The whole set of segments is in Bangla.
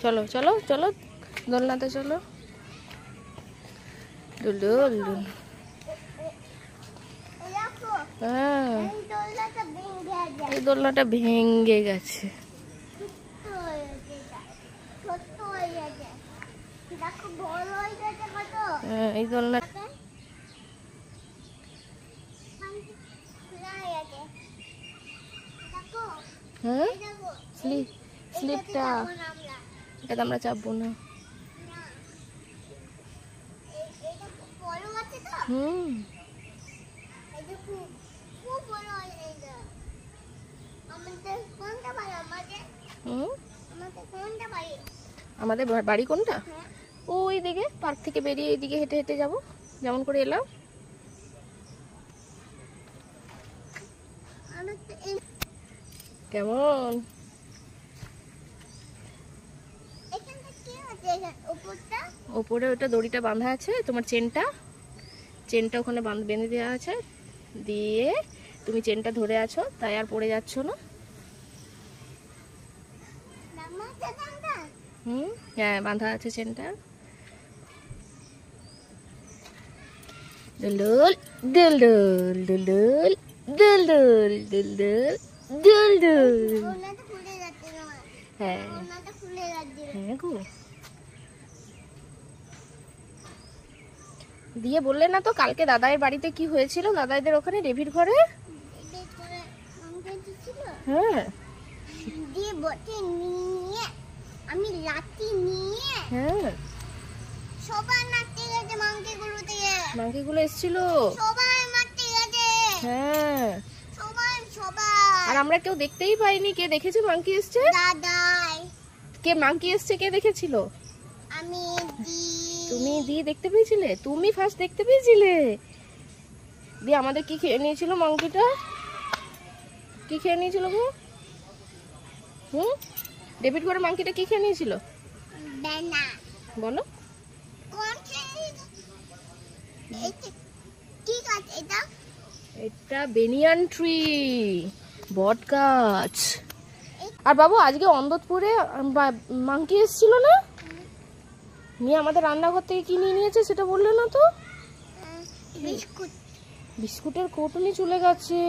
চলো চলো চলো দোলনাতে চলো। দুল হ্যাঁ, এই দোলনাটা ভেঙে গেছে। হ্যাঁ, এই দোলনা হ্যাঁ স্লিপটা এটা আমরা চাপবো না। হুম আমাদের বাড়ি কোনটা? ওই দিকে পার্ক থেকে বেরিয়ে এইদিকে হেঁটে হেঁটে যাবো, যেমন করে এলাম। কেমন ওপরে ওটা দড়িটা বাঁধা আছে, তোমার চেনটা ওখানে বেঁধে দেওয়া আছে, দিয়ে তুমি চেনটা ধরে আছো, তাই আর পড়ে যাচ্ছ না। হ্যাঁ, বাঁধা আছে চেনটা। দুলদুল দুলদুল দুলদুল দুলদুল দুলদুল দুলদুল। হ্যাঁ হ্যাঁ গো, দিয়ে বললে না তো কালকে দাদাইয়ের বাড়িতে কি হয়েছিল, দাদাইদের ওখানে রেভির ঘরে। হ্যাঁ, আমি লাঠি নিয়ে হ্যাঁ সবাই মারতে গেছে, মাংকিগুলো এসেছিল, সবাই মারতে গেছে। হ্যাঁ, সবাই আর আমরা কেউ দেখতেই পাইনি। কে দেখেছে মাংকি এসছে? দাদাই। কে মাংকি এসছে কে দেখেছিল? আমি। তুমি দি দেখতে পেয়েছিলে? তুমি ফার্স্ট দেখতে পেয়েছিলে? দিয়ে আমাদের কি খেয়ে নিয়েছিল মাংকিটা? কি খেয়ে নিয়েছিল গো? ডেভিড করে মাংকিটা কি খেয়ে নিয়েছিল বলো? এটা বেনিয়ান ট্রি, বট গাছ। আর বাবু আজকে অন্দরপুরে মাংকি এসেছিল না, নিয়ে আমাদের রান্নাঘর থেকে কি নিয়ে নিয়েছে সেটা বললে না তো? বিস্কুটের কৌটুনি চলে গেছে।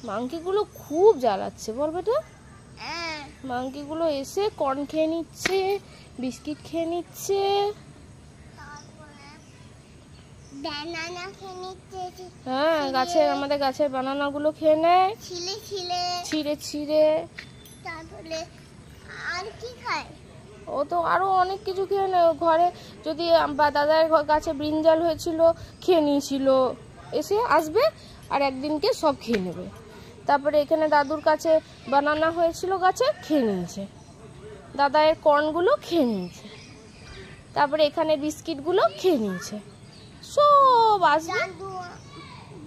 মাংকিগুলো খুব জ্বালাচ্ছে বল বেটা। মাংকিগুলো এসে কর্ন খেয়ে নিচ্ছে, বিস্কিট খেয়ে নিচ্ছে, হ্যাঁ আমাদের গাছের বানানা গুলো খেয়ে নেয়, ছিঁড়ে। তারপরে আর কি খায়? ও তো আরো অনেক কিছু খেয়ে নেয়। ঘরে যদি দাদার গাছে ব্রিঞ্জাল হয়েছিল, খেয়ে নিয়েছিল, এসে আসবে আর একদিনকে সব খেয়ে নেবে। তারপরে এখানে দাদুর কাছে বানানা হয়েছিল গাছে, খেয়ে নিয়েছে, দাদায়ের কর্নগুলো খেয়ে নিয়েছে, তারপরে এখানে বিস্কিটগুলো খেয়ে নিয়েছে, সব আসবে।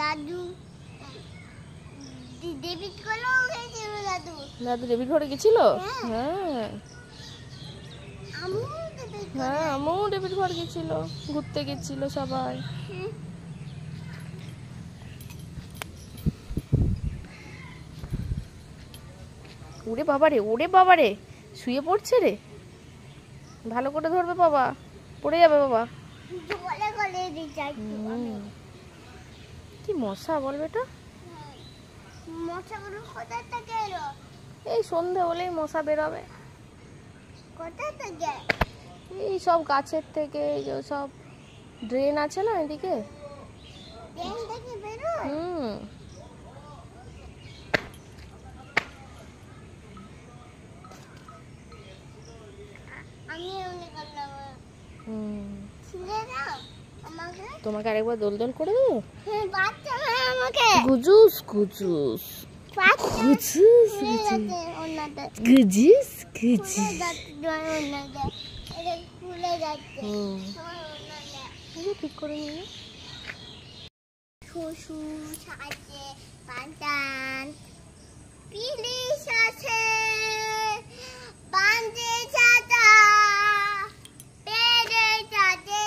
দাদু ডেভিড ঘরে গেছিল। হ্যাঁ আমিও ডেভিড ঘর গেছিল, ঘুরতে গেছিল সবাই। ওরে বাবারে শুয়ে পড়ছে রে, ভালো করে ধরবে বাবা, পড়ে যাবে বাবা। কি মশা বল বেটা। মশাগুলো কোথা থেকে এলো? এই সন্ধ্যে হলেই মশা বেরোবে। কোথা থেকে? এই সব গাছের থেকে, যে সব ড্রেন আছে না এদিকে, ড্রেন থেকে বেরোয়। আমি এমনি করলাম। ছিলে না আমাকে? তোমাকে আরেকবার দোলদোল করে দেবো। বাচ্চা আমাকে গুজুস ঠিক করে নিয়ে শ্বশুর আছে, পাঁচান পিলিশ আছে, পাঞ্জে চাটা পেড়ে চাটে।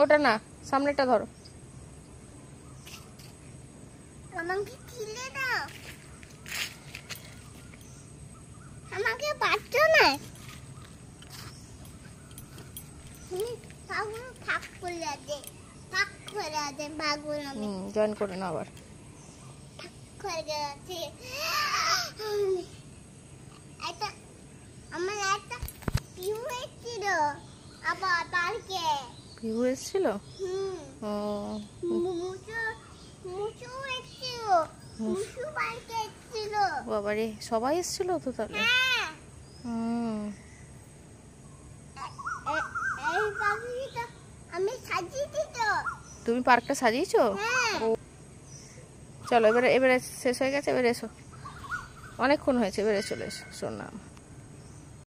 ওটা না, সামনেটা ধরো। আমাকে ছিলে দাও। আমাকে পাচ্ছ না। পাগল থাক করে দে। থাক করে দে পাগল আমি। জয়েন করে নাও আবার। থাক করে দে। এটা আমার একটা পিউ এসেছিল আবার পার্কে। পিহু এসেছিল? ও মুসু মুসু এসেছিল। মুসু পার্কে এসেছিল। বাবারে, সবাই এসেছিল তো তাহলে। হ্যাঁ। হুম। এই পাখিটা আমি সাজিয়েছি তো। তুমি পার্কটা সাজিয়েছো? হ্যাঁ। চলো এবারে, এবারে শেষ হয়ে গেছে, এবারে এসো। অনেকক্ষণ হয়েছে, এবারে চলে এসো সোনা।